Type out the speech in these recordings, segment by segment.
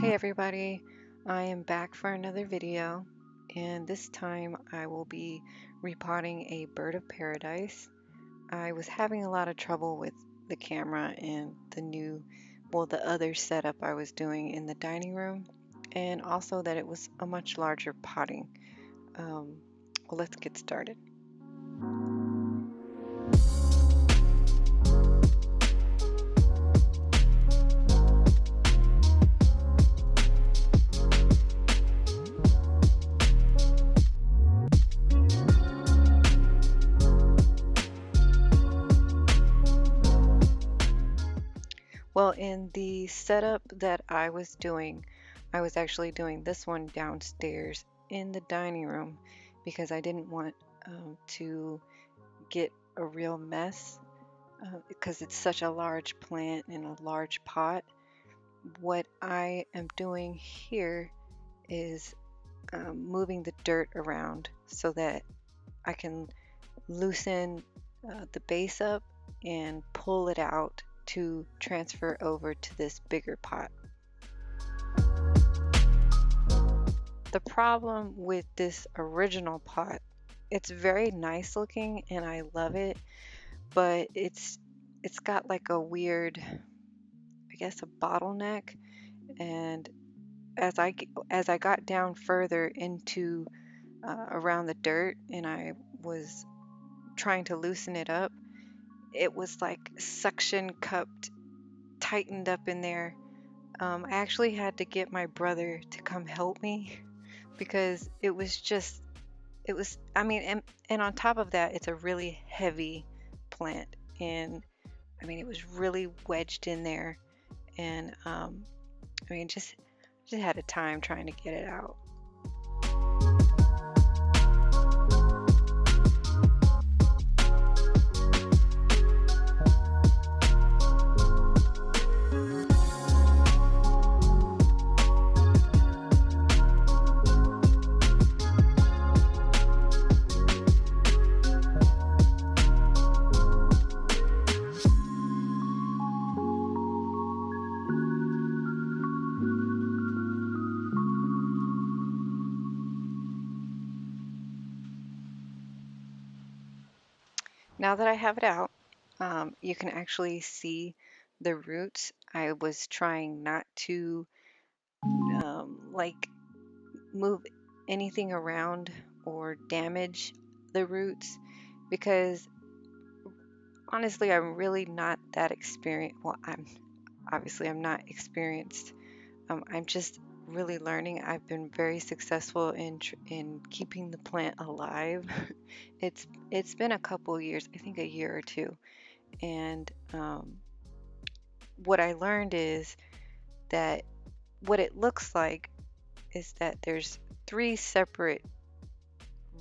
Hey everybody, I am back for another video, and this time I will be repotting a bird of paradise. I was having a lot of trouble with the camera and the other setup I was doing in the dining room, and also that it was a much larger potting. Um, well, let's get started. Well, in the setup that I was doing, I was actually doing this one downstairs in the dining room because I didn't want to get a real mess because it's such a large plant in a large pot. What I am doing here is moving the dirt around so that I can loosen the base up and pull it out to transfer over to this bigger pot. The problem with this original pot, it's very nice looking and I love it, but it's got like a weird, I guess, a bottleneck. And as I got down further into around the dirt and I was trying to loosen it up, it was like suction cupped, tightened up in there. I actually had to get my brother to come help me because I mean, and on top of that, it's a really heavy plant. And I mean, it was really wedged in there. And I mean, just had a time trying to get it out. Now that I have it out, you can actually see the roots. I was trying not to like move anything around or damage the roots because honestly, I'm really not that experienced. Well, I'm not experienced. I'm just really learning. I've been very successful in keeping the plant alive. It's been a couple years, I think a year or two, and what I learned is that what it looks like is that there's three separate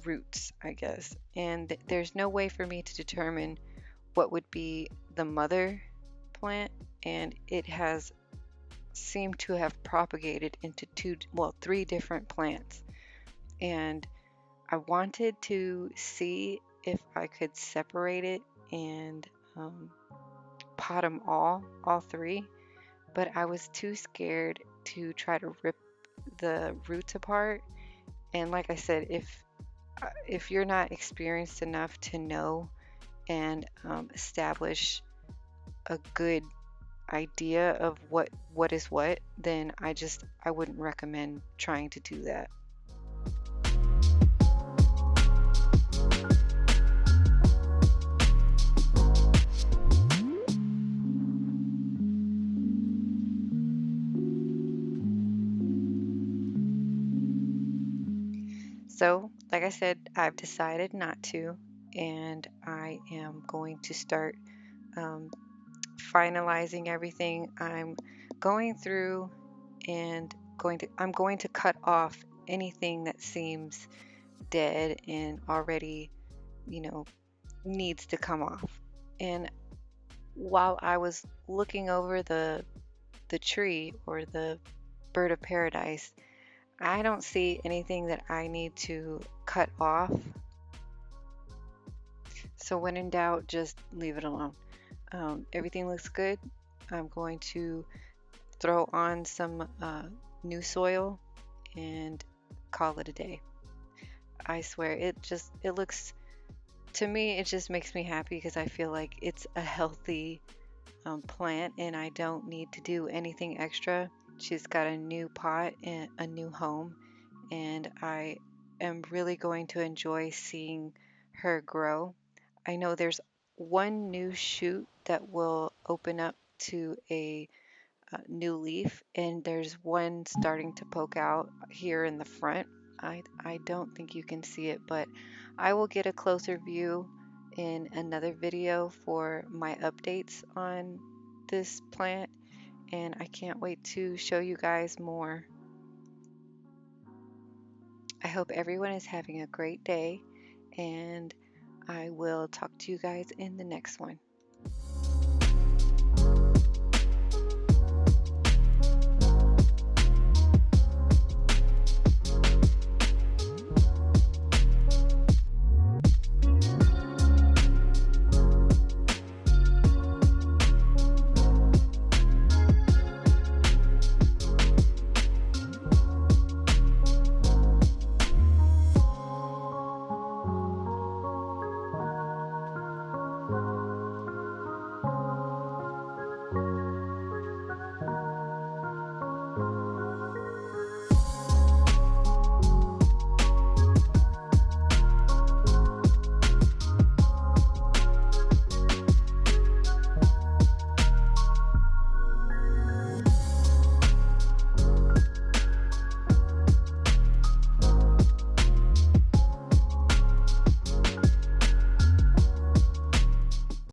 roots, I guess, and there's no way for me to determine what would be the mother plant, and it has seemed to have propagated into three different plants. And I wanted to see if I could separate it and pot them all three, but I was too scared to try to rip the roots apart. And like I said, if you're not experienced enough to know and establish a good idea of what is what, then I wouldn't recommend trying to do that. So, like I said, I've decided not to, and I am going to start finalizing everything. I'm going through and I'm going to cut off anything that seems dead and already, you know, needs to come off. And while I was looking over the tree or the bird of paradise, I don't see anything that I need to cut off. So when in doubt, just leave it alone. Everything looks good. I'm going to throw on some new soil and call it a day. I swear it looks, to me, it just makes me happy because I feel like it's a healthy plant and I don't need to do anything extra. She's got a new pot and a new home, and I am really going to enjoy seeing her grow. I know there's one new shoot that will open up to a new leaf, and there's one starting to poke out here in the front. I don't think you can see it, but I will get a closer view in another video for my updates on this plant, and I can't wait to show you guys more. I hope everyone is having a great day, and I will talk to you guys in the next one.